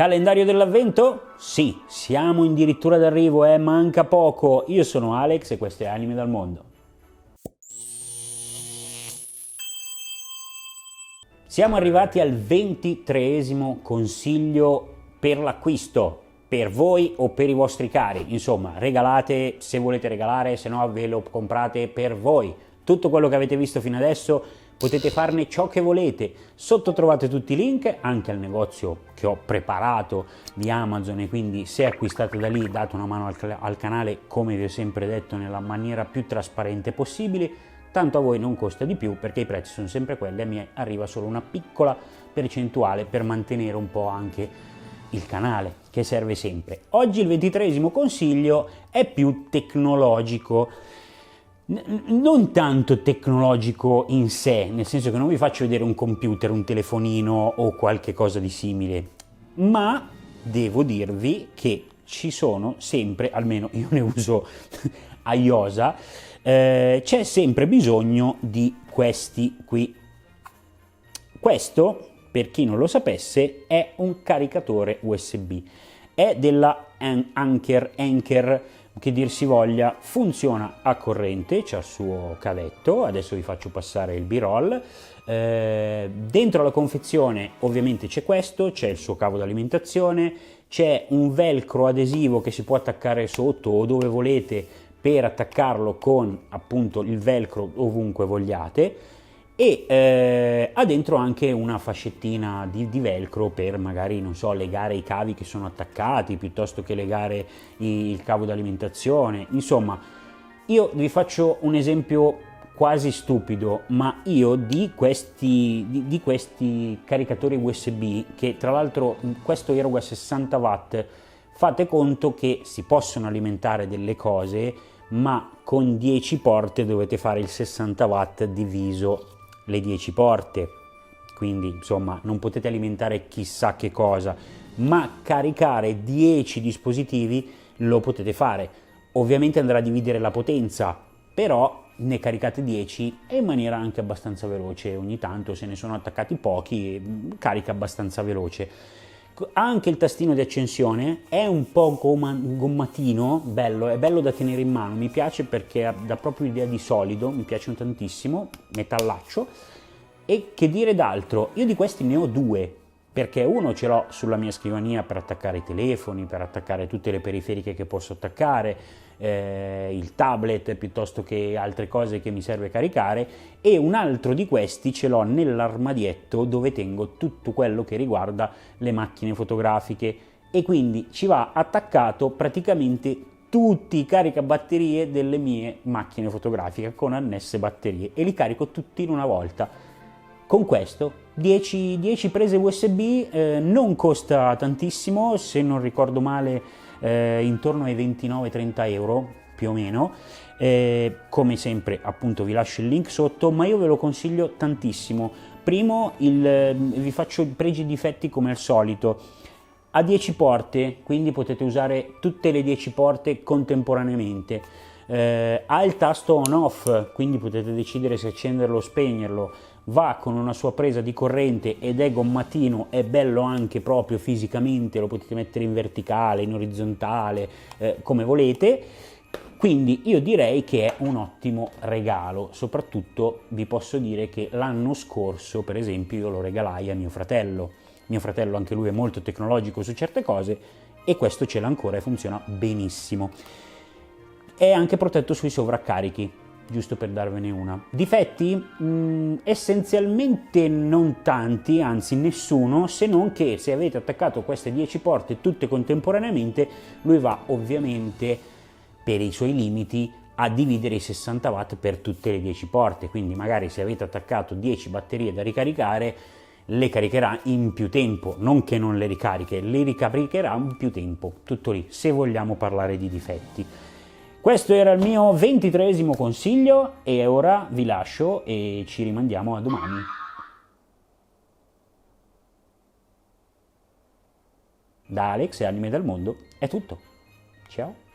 Calendario dell'avvento? Sì, siamo addirittura d'arrivo, manca poco. Io sono Alex e questo è Anime dal Mondo. Siamo arrivati al 23esimo consiglio per l'acquisto, per voi o per i vostri cari. Insomma, regalate se volete regalare, se no ve lo comprate per voi. Tutto quello che avete visto fino adesso potete farne ciò che volete. Sotto trovate tutti i link, anche al negozio che ho preparato di Amazon, e quindi se acquistate da lì date una mano al canale, come vi ho sempre detto, nella maniera più trasparente possibile. Tanto a voi non costa di più perché i prezzi sono sempre quelli, a me arriva solo una piccola percentuale per mantenere un po' anche il canale, che serve sempre. Oggi il 23esimo consiglio è più tecnologico. Non tanto tecnologico in sé, nel senso che non vi faccio vedere un computer, un telefonino o qualche cosa di simile, ma devo dirvi che ci sono sempre, almeno io ne uso a iosa, c'è sempre bisogno di questi qui. Questo, per chi non lo sapesse, è un caricatore USB, è della Anker, che dir si voglia, funziona a corrente, c'ha il suo cavetto. Adesso vi faccio passare il b-roll. Dentro la confezione ovviamente c'è questo, c'è il suo cavo d'alimentazione, c'è un velcro adesivo che si può attaccare sotto o dove volete per attaccarlo con appunto il velcro ovunque vogliate, e ha dentro anche una fascettina di velcro per magari, non so, legare i cavi che sono attaccati piuttosto che legare il cavo d'alimentazione. Insomma, io vi faccio un esempio quasi stupido, ma io di questi caricatori USB, che tra l'altro questo eroga 60 watt, fate conto che si possono alimentare delle cose, ma con 10 porte dovete fare il 60 watt diviso le 10 porte, quindi insomma non potete alimentare chissà che cosa, ma caricare 10 dispositivi lo potete fare. Ovviamente andrà a dividere la potenza, però ne caricate 10 e in maniera anche abbastanza veloce. Ogni tanto, se ne sono attaccati pochi, carica abbastanza veloce. Ha anche il tastino di accensione, è un po' gommatino, bello, è bello da tenere in mano, mi piace perché dà proprio idea di solido, mi piace tantissimo, metallaccio. E che dire d'altro, io di questi ne ho due, perché uno ce l'ho sulla mia scrivania per attaccare i telefoni, per attaccare tutte le periferiche che posso attaccare, il tablet piuttosto che altre cose che mi serve caricare, e un altro di questi ce l'ho nell'armadietto dove tengo tutto quello che riguarda le macchine fotografiche, e quindi ci va attaccato praticamente tutti i caricabatterie delle mie macchine fotografiche con annesse batterie, e li carico tutti in una volta. Con questo 10 prese USB, non costa tantissimo, se non ricordo male intorno ai 29-30 euro più o meno. Come sempre appunto vi lascio il link sotto, ma io ve lo consiglio tantissimo. Primo, vi faccio i pregi e difetti come al solito. Ha 10 porte, quindi potete usare tutte le 10 porte contemporaneamente. Ha il tasto on off, quindi potete decidere se accenderlo o spegnerlo. Va con una sua presa di corrente ed è gommatino, è bello anche proprio fisicamente, lo potete mettere in verticale, in orizzontale, come volete. Quindi io direi che è un ottimo regalo. Soprattutto vi posso dire che l'anno scorso, per esempio, io lo regalai a mio fratello. Mio fratello anche lui è molto tecnologico su certe cose, e questo ce l'ha ancora e funziona benissimo. È anche protetto sui sovraccarichi, giusto per darvene una. Difetti? Essenzialmente non tanti, anzi nessuno, se non che se avete attaccato queste 10 porte tutte contemporaneamente, lui va ovviamente, per i suoi limiti, a dividere i 60 watt per tutte le 10 porte, quindi magari se avete attaccato 10 batterie da ricaricare, le caricherà in più tempo, non che non le ricariche, le ricaricherà in più tempo, tutto lì, se vogliamo parlare di difetti. Questo era il mio 23esimo consiglio e ora vi lascio e ci rimandiamo a domani. Da Alex e Anime dal Mondo è tutto. Ciao!